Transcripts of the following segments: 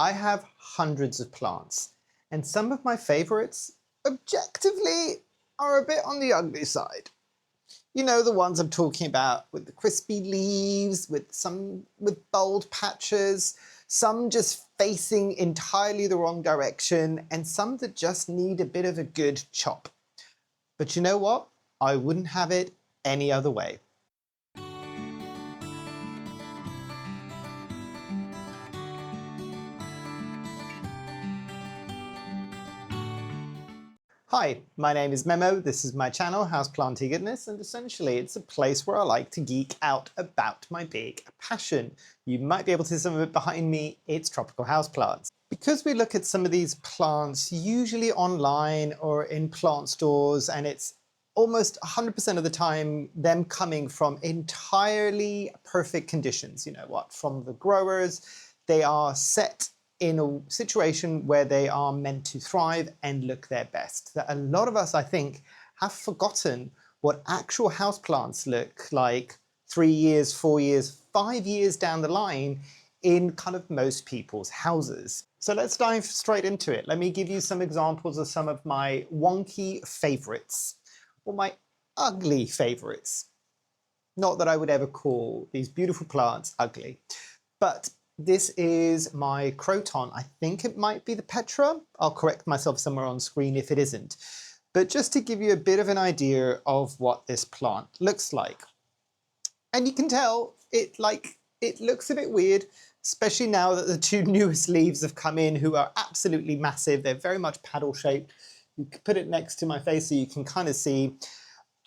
I have hundreds of plants, and some of my favorites, objectively, are a bit on the ugly side. You know, the ones I'm talking about with the crispy leaves, with some with bold patches, some just facing entirely the wrong direction, and some that just need a bit of a good chop. But you know what? I wouldn't have it any other way. Hi, my name is Memo, this is my channel, Houseplantygoodness, and essentially it's a place where I like to geek out about my big passion. You might be able to see some of it behind me, it's tropical houseplants. Because we look at some of these plants usually online or in plant stores, and it's almost 100% of the time them coming from entirely perfect conditions. You know what, from the growers, they are set in a situation where they are meant to thrive and look their best. That a lot of us, I think, have forgotten what actual houseplants look like 3 years, 4 years, 5 years down the line in kind of most people's houses. So let's dive straight into it. Let me give you some examples of some of my wonky favorites, or my ugly favorites. Not that I would ever call these beautiful plants ugly, but this is my Croton. I think it might be the Petra. I'll correct myself somewhere on screen if it isn't. But just to give you a bit of an idea of what this plant looks like. And you can tell it looks a bit weird, especially now that the two newest leaves have come in, who are absolutely massive. They're very much paddle shaped. You can put it next to my face so you can kind of see.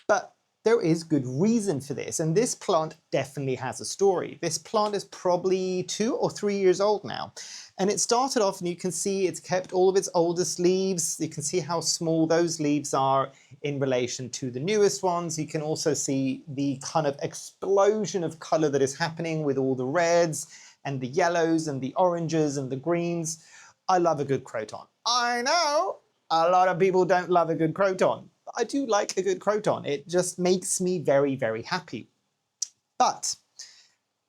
But there is good reason for this, and this plant definitely has a story. This plant is probably 2 or 3 years old now, and it started off, and you can see it's kept all of its oldest leaves. You can see how small those leaves are in relation to the newest ones. You can also see the kind of explosion of color that is happening with all the reds and the yellows and the oranges and the greens. I love a good Croton. I know a lot of people don't love a good Croton. I do like a good Croton. It just makes me very, very happy. But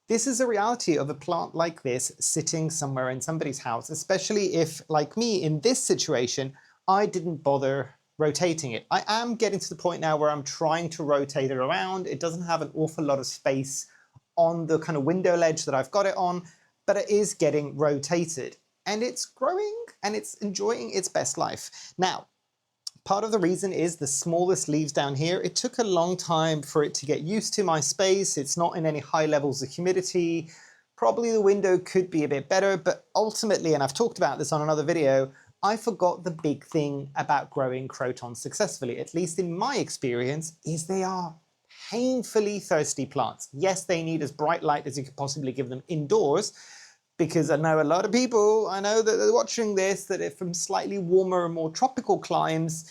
this is a reality of a plant like this sitting somewhere in somebody's house, especially if, like me, in this situation, I didn't bother rotating it. I am getting to the point now where I'm trying to rotate it around. It doesn't have an awful lot of space on the kind of window ledge that I've got it on, but it is getting rotated. And it's growing and it's enjoying its best life. Now, part of the reason is the smallest leaves down here. It took a long time for it to get used to my space. It's not in any high levels of humidity. Probably the window could be a bit better, but ultimately, and I've talked about this on another video, I forgot the big thing about growing Crotons successfully, at least in my experience, is they are painfully thirsty plants. Yes, they need as bright light as you could possibly give them indoors, because I know a lot of people, I know that they're watching this, that are from slightly warmer and more tropical climes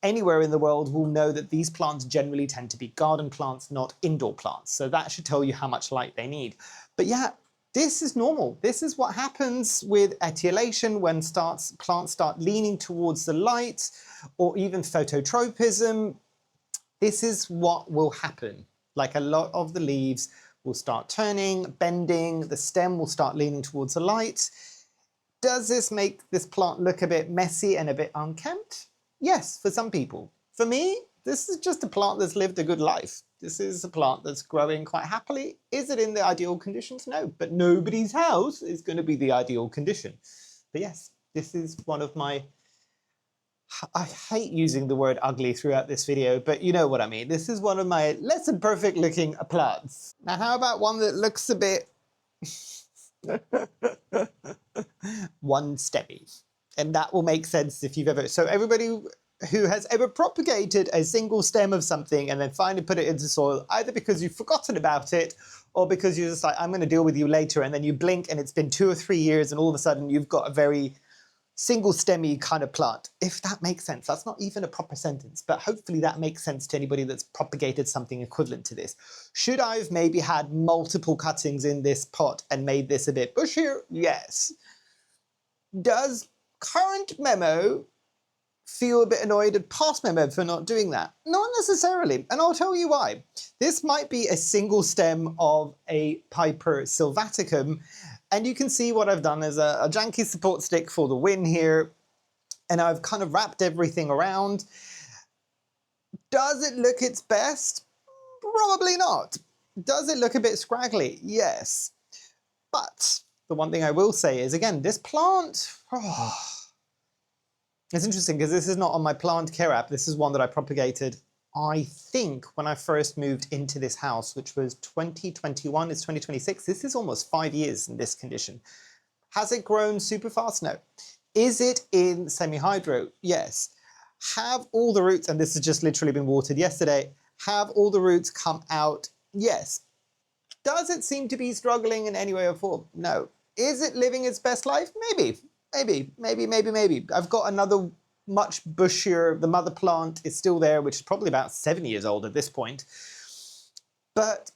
anywhere in the world will know that these plants generally tend to be garden plants, not indoor plants. So that should tell you how much light they need. But yeah, this is normal. This is what happens with etiolation when plants start leaning towards the light, or even phototropism. This is what will happen. Like, a lot of the leaves will start turning, bending, the stem will start leaning towards the light. Does this make this plant look a bit messy and a bit unkempt? Yes, for some people. For me, this is just a plant that's lived a good life. This is a plant that's growing quite happily. Is it in the ideal conditions? No, but nobody's house is going to be the ideal condition. But yes, this is one of my... I hate using the word ugly throughout this video, but you know what I mean. This is one of my less than perfect looking plants. Now, how about one that looks a bit one stemmy? And that will make sense if you've ever... So everybody who has ever propagated a single stem of something and then finally put it into soil, either because you've forgotten about it or because you're just like, I'm going to deal with you later, and then you blink and it's been 2 or 3 years and all of a sudden you've got a very single stemmy kind of plant, if that makes sense. That's not even a proper sentence, but hopefully that makes sense to anybody that's propagated something equivalent to this. Should I have maybe had multiple cuttings in this pot and made this a bit bushier? Yes. Does current Memo feel a bit annoyed at past Memo for not doing that? Not necessarily, and I'll tell you why. This might be a single stem of a Piper sylvaticum, And you can see what I've done is a janky support stick for the win here. And I've kind of wrapped everything around. Does it look its best? Probably not. Does it look a bit scraggly? Yes. But the one thing I will say is, again, this plant, it's interesting because this is not on my plant care app. This is one that I propagated, I think, when I first moved into this house, which was 2021, it's 2026. This is almost 5 years in this condition. Has it grown super fast? No. Is it in semi-hydro? Yes. Have all the roots, and this has just literally been watered yesterday, have all the roots come out? Yes. Does it seem to be struggling in any way or form? No. Is it living its best life? Maybe. Maybe. I've got another much bushier, the mother plant is still there, which is probably about 7 years old at this point. But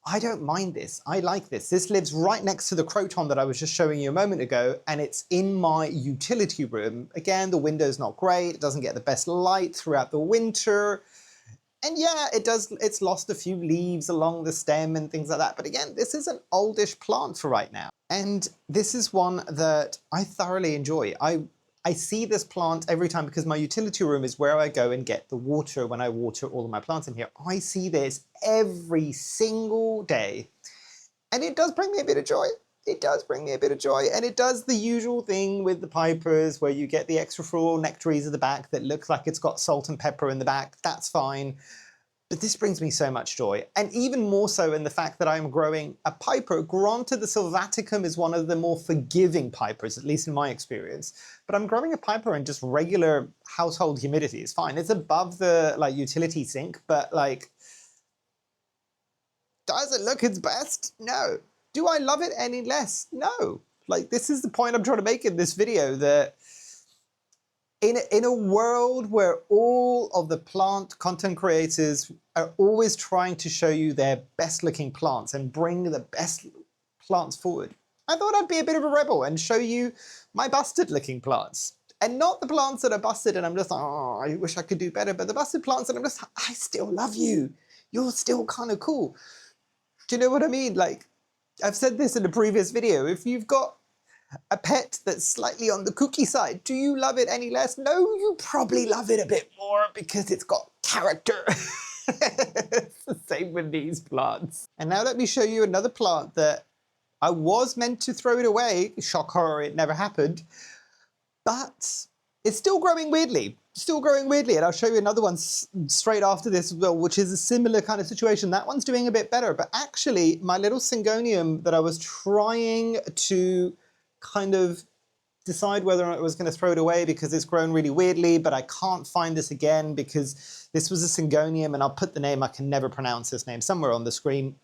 I don't mind this. I like this. This lives right next to the Croton that I was just showing you a moment ago, and it's in my utility room. Again, the window's not great. It doesn't get the best light throughout the winter. And yeah, it's lost a few leaves along the stem and things like that. But again, this is an oldish plant for right now. And this is one that I thoroughly enjoy. I see this plant every time because my utility room is where I go and get the water when I water all of my plants in here. I see this every single day. And it does bring me a bit of joy. It does bring me a bit of joy. And it does the usual thing with the pipers where you get the extra floral nectaries at the back that looks like it's got salt and pepper in the back. That's fine. But this brings me so much joy. And even more so in the fact that I'm growing a piper. Granted, the sylvaticum is one of the more forgiving pipers, at least in my experience. But I'm growing a piper in just regular household humidity. It's fine. It's above the utility sink, but does it look its best? No. Do I love it any less? No. This is the point I'm trying to make in this video, that in a world where all of the plant content creators are always trying to show you their best looking plants and bring the best plants forward, I thought I'd be a bit of a rebel and show you my busted looking plants. And not the plants that are busted and I'm just like, oh, I wish I could do better, but the busted plants that I'm just, I still love you. You're still kind of cool. Do you know what I mean? I've said this in a previous video. If you've got a pet that's slightly on the kooky side, do you love it any less? No, you probably love it a bit more because it's got character. It's the same with these plants. And now let me show you another plant that I was meant to throw it away. Shock horror, it never happened. But it's still growing weirdly. And I'll show you another one straight after this as well, which is a similar kind of situation. That one's doing a bit better. But actually, my little Syngonium that I was trying to kind of decide whether or not I was going to throw it away because it's grown really weirdly, but I can't find this again because this was a Syngonium, and I'll put the name, I can never pronounce this name, somewhere on the screen.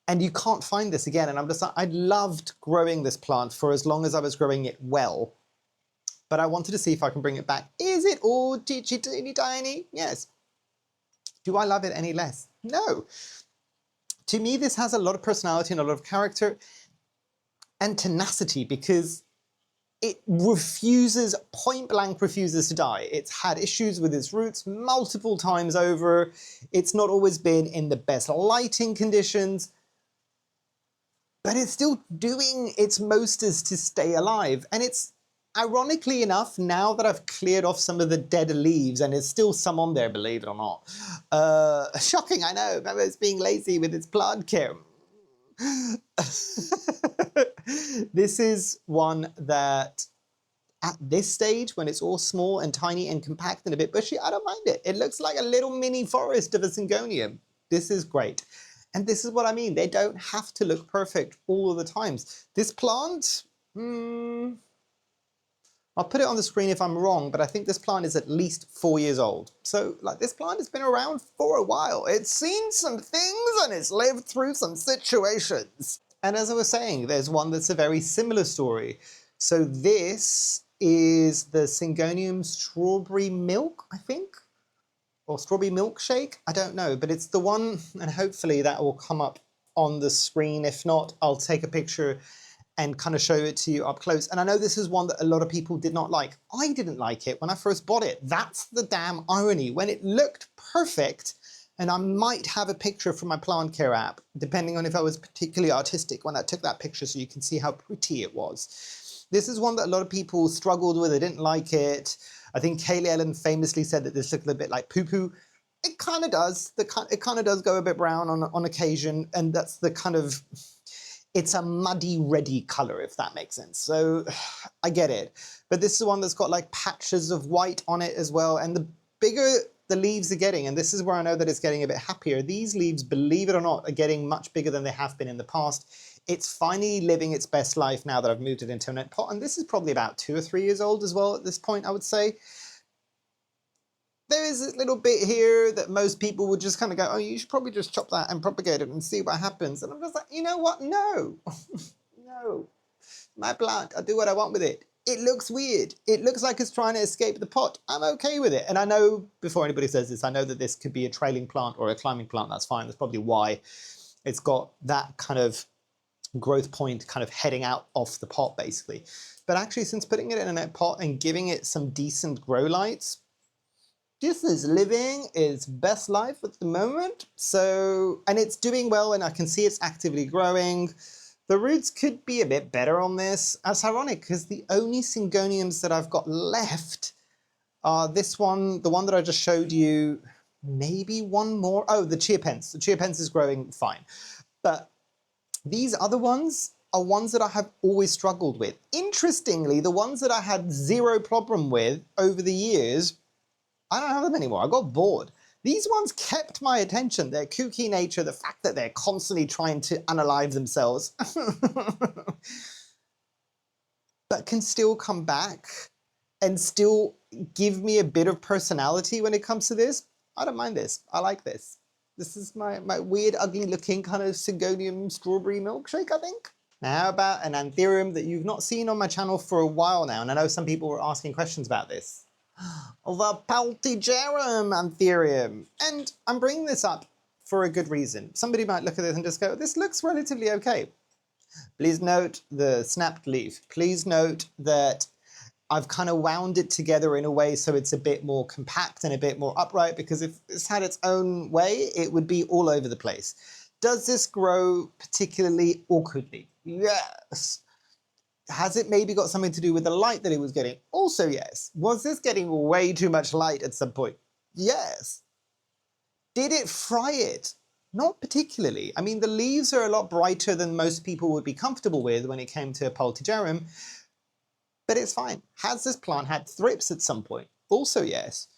And you can't find this again. And I'm just like, I loved growing this plant for as long as I was growing it well. But I wanted to see if I can bring it back. Is it all teeny tiny? Yes. Do I love it any less? No. To me, this has a lot of personality and a lot of character and tenacity because it refuses, point blank refuses to die. It's had issues with its roots multiple times over. It's not always been in the best lighting conditions, but it's still doing its most as to stay alive. And it's, ironically enough, now that I've cleared off some of the dead leaves, and there's still some on there, believe it or not. Shocking, I know, remember it's being lazy with its plant care. This is one that at this stage, when it's all small and tiny and compact and a bit bushy, I don't mind it. It looks like a little mini forest of a Syngonium. This is great. And this is what I mean. They don't have to look perfect all of the times. This plant, I'll put it on the screen if I'm wrong, but I think this plant is at least 4 years old. So this plant has been around for a while. It's seen some things and it's lived through some situations. And as I was saying, there's one that's a very similar story. So this is the Syngonium Strawberry Milk, I think, or Strawberry Milkshake. I don't know, but it's the one, and hopefully that will come up on the screen. If not, I'll take a picture and kind of show it to you up close. And I know this is one that a lot of people did not like. I didn't like it when I first bought it. That's the damn irony. When it looked perfect And I might have a picture from my plant care app, depending on if I was particularly artistic when I took that picture, so you can see how pretty it was. This is one that a lot of people struggled with. They didn't like it. I think Kaylee Ellen famously said that this looked a bit like poo-poo. It kind of does. It kind of does go a bit brown on occasion, and that's the kind of, it's a muddy reddy color, if that makes sense. So I get it. But this is one that's got like patches of white on it as well. And the bigger the leaves are getting, and this is where I know that it's getting a bit happier, these leaves, believe it or not, are getting much bigger than they have been in the past. It's finally living its best life now that I've moved it into a net pot. And this is probably about 2 or 3 years old as well at this point, I would say. There is a little bit here that most people would just kind of go, oh, you should probably just chop that and propagate it and see what happens. And I'm just like, you know what? No, no. My plant, I do what I want with it. It looks weird. It looks like it's trying to escape the pot. I'm okay with it. And I know, before anybody says this, I know that this could be a trailing plant or a climbing plant. That's fine. That's probably why it's got that kind of growth point kind of heading out off the pot, basically. But actually, since putting it in a net pot and giving it some decent grow lights, this is living its best life at the moment. So, and it's doing well, and I can see it's actively growing. The roots could be a bit better on this. That's ironic, because the only Syngoniums that I've got left are this one, the one that I just showed you, maybe one more. Oh, the Chiapens. The Chiapens is growing fine. But these other ones are ones that I have always struggled with. Interestingly, the ones that I had zero problem with over the years, I don't have them anymore. I got bored. These ones kept my attention. Their kooky nature, the fact that they're constantly trying to unalive themselves, but can still come back and still give me a bit of personality when it comes to this. I don't mind this. I like this. This is my weird, ugly looking kind of Syngonium Strawberry milkshake, I think. Now, how about an Anthurium that you've not seen on my channel for a while now? And I know some people were asking questions about this. The peltigerum Anthurium. And I'm bringing this up for a good reason. Somebody might look at this and just go, this looks relatively okay. Please note the snapped leaf. Please note that I've kind of wound it together in a way so it's a bit more compact and a bit more upright, because if it's had its own way, it would be all over the place. Does this grow particularly awkwardly? Yes. Has it maybe got something to do with the light that it was getting? Also, yes. Was this getting way too much light at some point? Yes. Did it fry it? Not particularly. I mean, the leaves are a lot brighter than most people would be comfortable with when it came to a peltigerum, but it's fine. Has this plant had thrips at some point? Also, yes.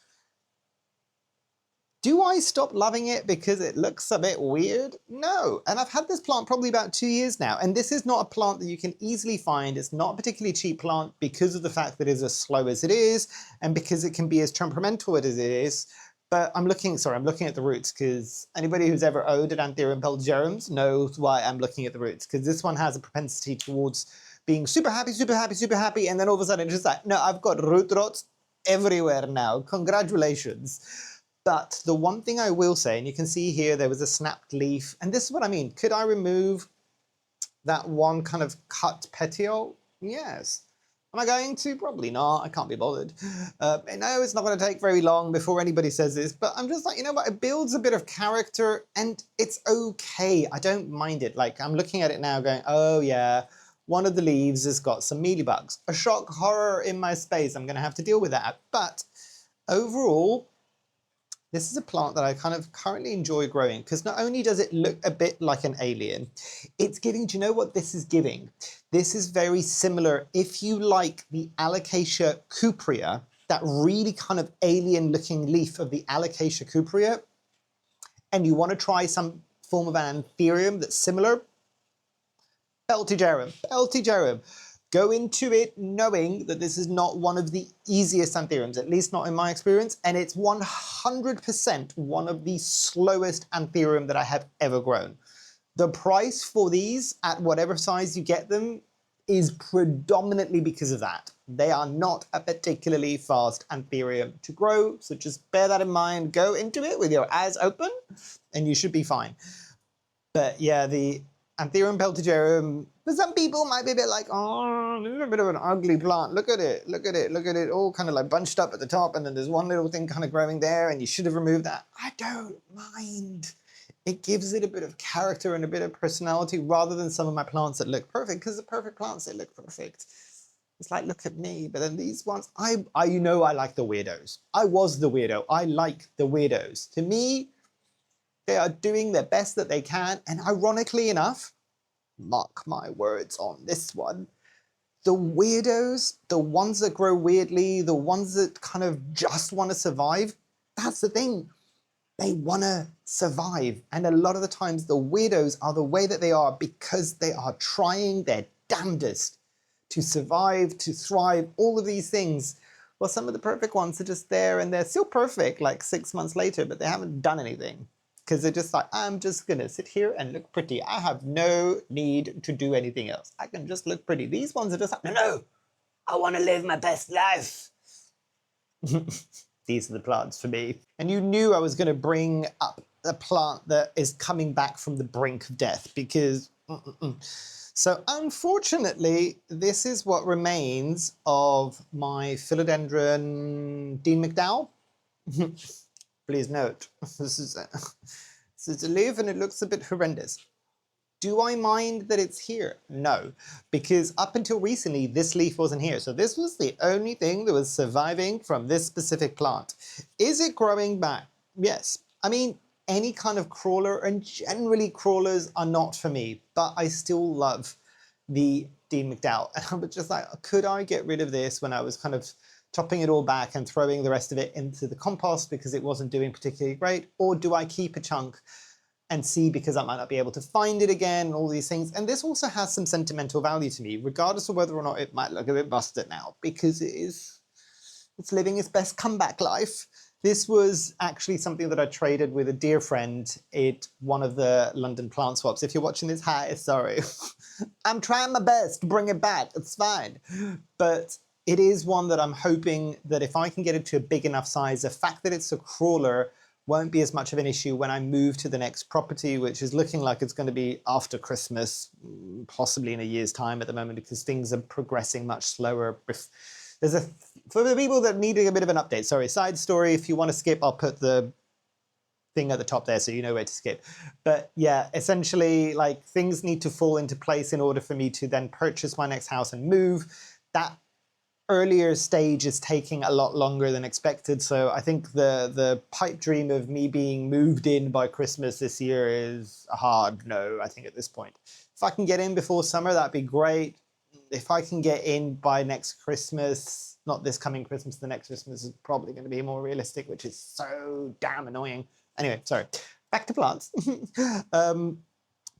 Do I stop loving it because it looks a bit weird? No. And I've had this plant probably about 2 years now. And this is not a plant that you can easily find. It's not a particularly cheap plant because of the fact that it's as slow as it is and because it can be as temperamental as it is. But I'm looking at the roots, because anybody who's ever owned an Anthurium peltigerums knows why I'm looking at the roots, because this one has a propensity towards being super happy, super happy, super happy. And then all of a sudden it's just like, no, I've got root rots everywhere now. Congratulations. But the one thing I will say, and you can see here, there was a snapped leaf, and this is what I mean. Could I remove that one kind of cut petiole? Yes. Am I going to? Probably not. I can't be bothered. I know it's not going to take very long before anybody says this, but I'm just like, you know what? It builds a bit of character, and it's okay. I don't mind it. Like, I'm looking at it now going, oh yeah, one of the leaves has got some mealybugs. A shock horror in my space. I'm going to have to deal with that. But overall, this is a plant that I kind of currently enjoy growing, because not only does it look a bit like an alien, it's giving, do you know what this is giving? This is very similar, if you like the Alocasia cuprea, that really kind of alien looking leaf of the Alocasia cuprea, and you want to try some form of an Anthurium that's similar, peltigerum, peltigerum. Go into it knowing that this is not one of the easiest Anthuriums, at least not in my experience, and it's 100% one of the slowest Anthurium that I have ever grown. The price for these, at whatever size you get them, is predominantly because of that. They are not a particularly fast Anthurium to grow, so just bear that in mind. Go into it with your eyes open, and you should be fine. But yeah, the Anthurium peltigerum, For some people, it might be a bit like, oh, this is a bit of an ugly plant. Look at it, look at it, look at it, all kind of like bunched up at the top, and then there's one little thing kind of growing there, and you should have removed that. I don't mind. It gives it a bit of character and a bit of personality rather than some of my plants that look perfect, because the perfect plants, they look perfect. It's like, look at me. But then these ones, I like the weirdos. I was the weirdo. I like the weirdos. To me, they are doing their best that they can. And ironically enough, mark my words on this one, the weirdos, the ones that grow weirdly, the ones that kind of just want to survive, that's the thing. They want to survive. And a lot of the times the weirdos are the way that they are because they are trying their damnedest to survive, to thrive, all of these things. Well, some of the perfect ones are just there and they're still perfect like 6 months later, but they haven't done anything. Because they're just like, I'm just going to sit here and look pretty. I have no need to do anything else. I can just look pretty. These ones are just like, no, I want to live my best life. These are the plants for me. And you knew I was going to bring up a plant that is coming back from the brink of death because... So unfortunately, this is what remains of my Philodendron Dean McDowell. Please note, this is a leaf and it looks a bit horrendous. Do I mind that it's here? No, because up until recently, this leaf wasn't here. So this was the only thing that was surviving from this specific plant. Is it growing back? Yes. I mean, any kind of crawler, and generally crawlers are not for me, but I still love the Dean McDowell. And I was just like, could I get rid of this when I was kind of chopping it all back and throwing the rest of it into the compost because it wasn't doing particularly great? Or do I keep a chunk and see because I might not be able to find it again and all these things? And this also has some sentimental value to me, regardless of whether or not it might look a bit busted now, because it's living its best comeback life. This was actually something that I traded with a dear friend at one of the London plant swaps. If you're watching this, hi, sorry. I'm trying my best to bring it back, it's fine. But it is one that I'm hoping that if I can get it to a big enough size, the fact that it's a crawler won't be as much of an issue when I move to the next property, which is looking like it's going to be after Christmas, possibly in a year's time at the moment, because things are progressing much slower. For the people that need a bit of an update, sorry, side story, if you want to skip, I'll put the thing at the top there so you know where to skip. But yeah, essentially, like, things need to fall into place in order for me to then purchase my next house and move. That earlier stage is taking a lot longer than expected, so I think the pipe dream of me being moved in by Christmas this year is a hard no, I think, at this point. If I can get in before summer, that'd be great. If I can get in by next Christmas, not this coming Christmas, the next Christmas is probably going to be more realistic, which is so damn annoying. Anyway, sorry, back to plants. But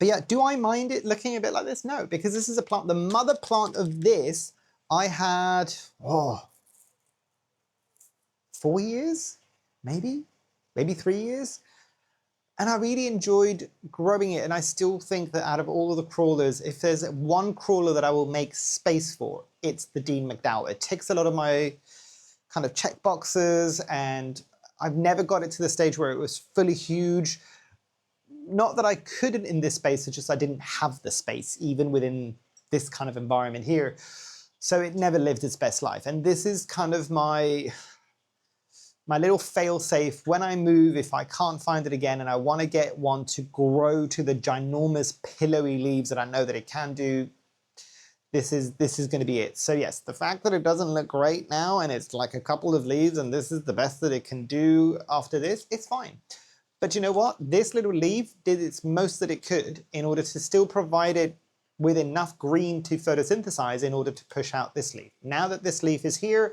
yeah, do I mind it looking a bit like this? No, because this is a plant, the mother plant of this, I had, 4 years, maybe 3 years. And I really enjoyed growing it. And I still think that out of all of the crawlers, if there's one crawler that I will make space for, it's the Dean McDowell. It ticks a lot of my kind of check boxes, and I've never got it to the stage where it was fully huge. Not that I couldn't in this space, it's just I didn't have the space, even within this kind of environment here. So it never lived its best life. And this is kind of my little fail-safe. When I move, if I can't find it again and I want to get one to grow to the ginormous pillowy leaves that I know that it can do, this is going to be it. So yes, the fact that it doesn't look great now and it's like a couple of leaves and this is the best that it can do after this, it's fine. But you know what? This little leaf did its most that it could in order to still provide it with enough green to photosynthesize in order to push out this leaf. Now that this leaf is here,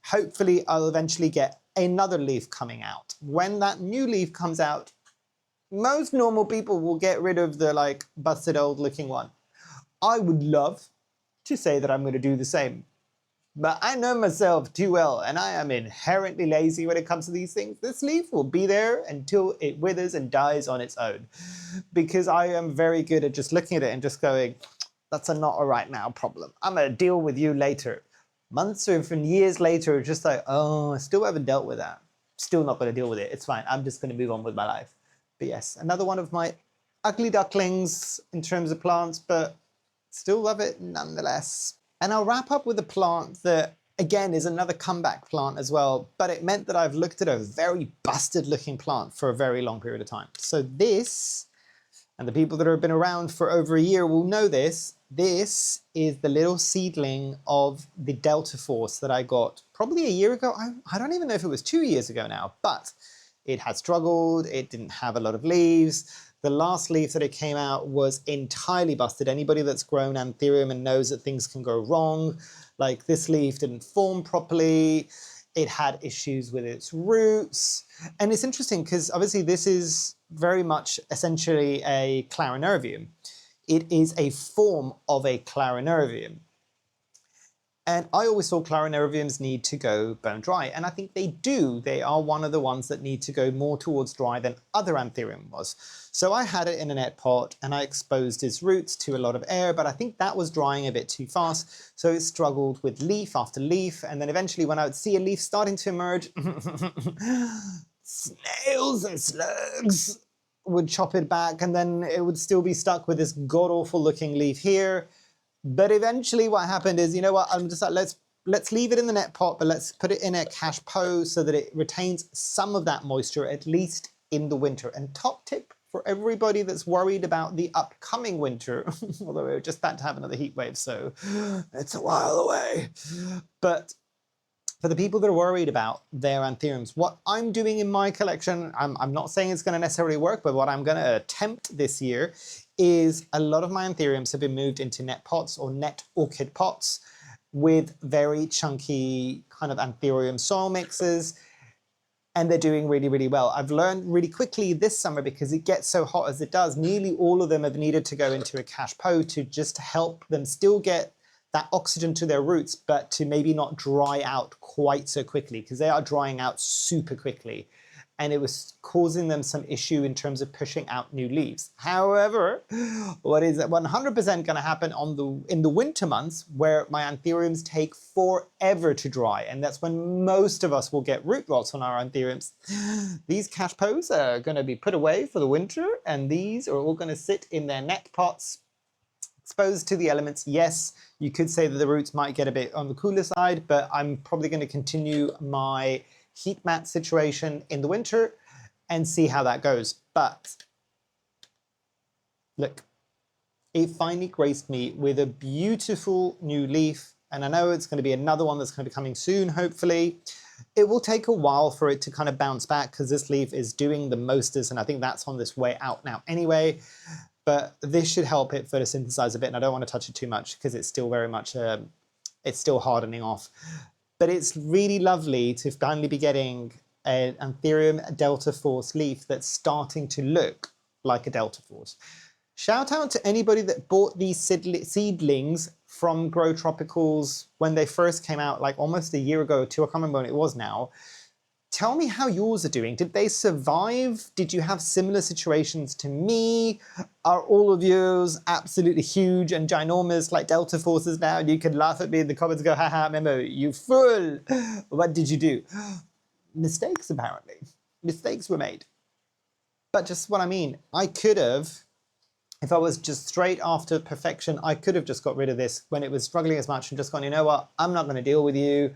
hopefully I'll eventually get another leaf coming out. When that new leaf comes out, most normal people will get rid of the like busted old looking one. I would love to say that I'm going to do the same, but I know myself too well and I am inherently lazy when it comes to these things. This leaf will be there until it withers and dies on its own, because I am very good at just looking at it and just going, that's a not a right now problem. I'm going to deal with you later. Months or even years later, just like, oh, I still haven't dealt with that. Still not going to deal with it. It's fine. I'm just going to move on with my life. But yes, another one of my ugly ducklings in terms of plants, but still love it nonetheless. And I'll wrap up with a plant that, again, is another comeback plant as well, but it meant that I've looked at a very busted looking plant for a very long period of time. So this, and the people that have been around for over a year will know this, this is the little seedling of the Delta Force that I got probably a year ago. I don't even know if it was 2 years ago now, but it had struggled. It didn't have a lot of leaves. The last leaf that it came out was entirely busted. Anybody that's grown Anthurium and knows that things can go wrong, like this leaf didn't form properly. It had issues with its roots. And it's interesting because obviously this is very much essentially a clarinervium. It is a form of a clarinervium. And I always thought clarinerviums need to go bone dry, and I think they do. They are one of the ones that need to go more towards dry than other Anthurium was. So I had it in a net pot and I exposed its roots to a lot of air, but I think that was drying a bit too fast. So it struggled with leaf after leaf. And then eventually when I would see a leaf starting to emerge, snails and slugs would chop it back, and then it would still be stuck with this god-awful looking leaf here. But eventually what happened is, you know what, I'm just like, let's leave it in the net pot, but let's put it in a cache pot so that it retains some of that moisture, at least in the winter. And top tip for everybody that's worried about the upcoming winter, although we're just about to have another heat wave, so it's a while away. But for the people that are worried about their Anthuriums, what I'm doing in my collection, I'm not saying it's going to necessarily work, but what I'm going to attempt this year is a lot of my Anthuriums have been moved into net pots or net orchid pots with very chunky kind of Anthurium soil mixes, and they're doing really, really well. I've learned really quickly this summer, because it gets so hot as it does, nearly all of them have needed to go into a cache pot to just help them still get that oxygen to their roots, but to maybe not dry out quite so quickly, because they are drying out super quickly. And it was causing them some issue in terms of pushing out new leaves. However, what is 100% going to happen in the winter months, where my Anthuriums take forever to dry, and that's when most of us will get root rots on our Anthuriums. These cache pots are going to be put away for the winter, and these are all going to sit in their net pots, exposed to the elements. Yes, you could say that the roots might get a bit on the cooler side, but I'm probably going to continue my heat mat situation in the winter and see how that goes. But look, it finally graced me with a beautiful new leaf, and I know it's going to be another one that's going to be coming soon, hopefully. It will take a while for it to kind of bounce back, because this leaf is doing the mostest, and I think that's on this way out now anyway. But this should help it photosynthesize a bit, and I don't want to touch it too much because it's still very much, it's still hardening off. But it's really lovely to finally be getting an Anthurium Delta Force leaf that's starting to look like a Delta Force. Shout out to anybody that bought these seedlings from Grow Tropicals when they first came out, like almost a year ago or two, I can't remember when it was now. Tell me how yours are doing. Did they survive? Did you have similar situations to me? Are all of yours absolutely huge and ginormous like Delta Forces now? You can laugh at me in the comments and go, haha, Memo, you fool. What did you do? Mistakes, apparently. Mistakes were made. But just what I mean, I could have, if I was just straight after perfection, I could have just got rid of this when it was struggling as much and just gone, you know what, I'm not going to deal with you.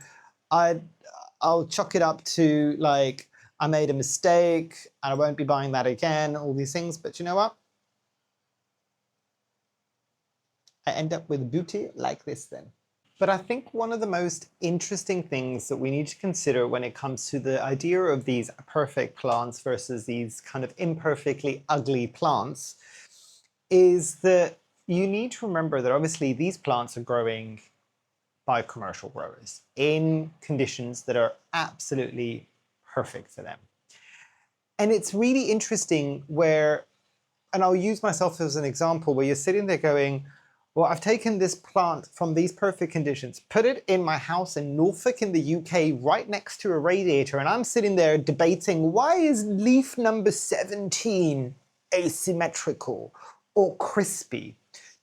I'll chalk it up to, like, I made a mistake and I won't be buying that again, all these things. But you know what? I end up with beauty like this then. But I think one of the most interesting things that we need to consider when it comes to the idea of these perfect plants versus these kind of imperfectly ugly plants is that you need to remember that obviously these plants are growing by commercial growers in conditions that are absolutely perfect for them. And it's really interesting where, and I'll use myself as an example, where you're sitting there going, well, I've taken this plant from these perfect conditions, put it in my house in Norfolk in the UK, right next to a radiator, and I'm sitting there debating, why is leaf number 17 asymmetrical or crispy?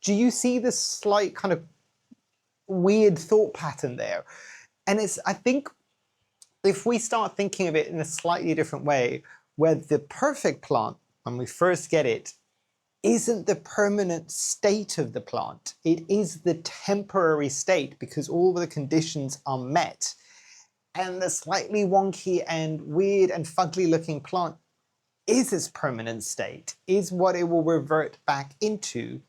Do you see this slight kind of weird thought pattern there? And it's, I think, if we start thinking of it in a slightly different way, where the perfect plant, when we first get it, isn't the permanent state of the plant. It is the temporary state because all the conditions are met. And the slightly wonky and weird and fugly looking plant is its permanent state, is what it will revert back into.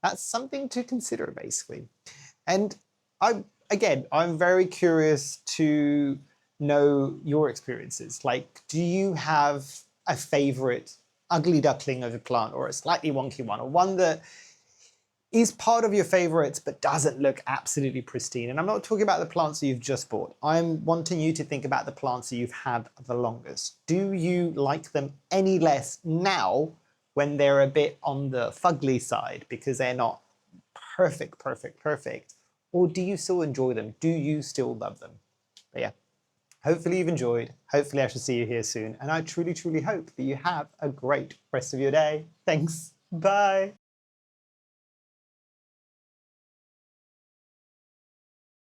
That's something to consider, basically. And I'm very curious to know your experiences. Like, do you have a favorite ugly duckling of a plant, or a slightly wonky one, or one that is part of your favorites but doesn't look absolutely pristine? And I'm not talking about the plants that you've just bought. I'm wanting you to think about the plants that you've had the longest. Do you like them any less now when they're a bit on the fugly side because they're not perfect? Or do you still enjoy them? Do you still love them? But yeah, hopefully you've enjoyed. Hopefully I shall see you here soon. And I truly, truly hope that you have a great rest of your day. Thanks. Bye.